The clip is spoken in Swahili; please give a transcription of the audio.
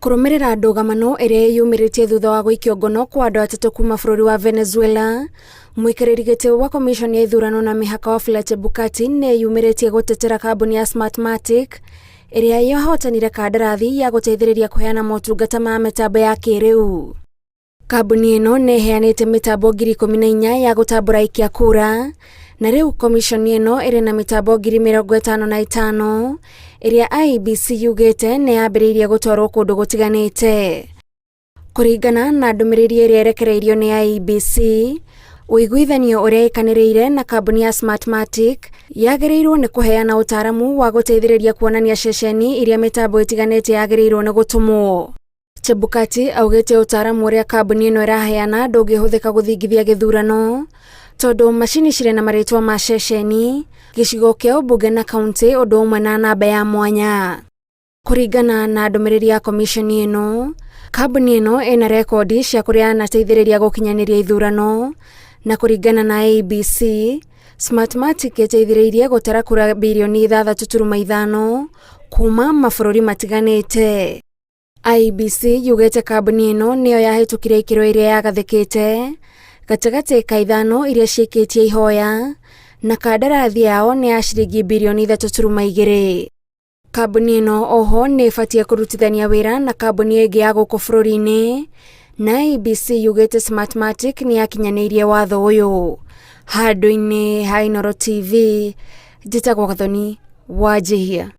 Kurumirira ndugamano iria yumiritie thutha wa guikio ngono kwa andu atatu kuma bururi wa Venezuela, mwikiriri giti wa commission ya ithurano na mihaka wa Wafula Chebukati ni yumiritie gutetera kambuni ya Smartmatic iria yahotanire kandarathi ya guteithiriria kuheana motungata ma mitambo ya kiriu. Kambuni ino ni heanite mitambo 14,000 ya gutambura ikia kura, na riu commission ino iri na mitambo 55,000 iria IEBC yugite ni yambiriirie gutwarwo kundu gutiganite. Kuringana na ndumiriri iria erekereirio ni IEBC, uiguithanio uria ikaniriire na kambuni ya Smartmatic yagirirwo ni kuheana utaramu wa guteithiriria kuonania ceceni iria mitambo itiganite yagirirwo ni gutumwo. Chebukati augite utaramu uria kambuni ino iraheana ndungihuthika guthingithia githurano tondu mashini cire na maritwa ma ceceni, gicigo kia ubunge na kaunti undu umwe na namba ya mwanya. Kuringana na ndumiriri ya commission ino, kambuni ino ina rekodi cia kuria anateithiriria gukinyaniria ithurano, na kuringana na IEBC, Smartmatic iteithiriirie gutara kura bilioni 3.5 kuma mabururi matiganite. IEBC yugite kambuni ino niyo yahitukire ikiro iria yagathikite gatagati ka ithano iria ciikitie ihoya, na kandarathi yao ni ya ciringi bilioni 3.2. Kambuni ino oho ni ibatie kurutithania wira na kambuni ingi ya guku bururi-ini, na IEBC yugite Smartmatic ni yakinyaniirie watho uyu. Handu-ini ha Inooro TV, njitagwo Gathoni Wanjihia.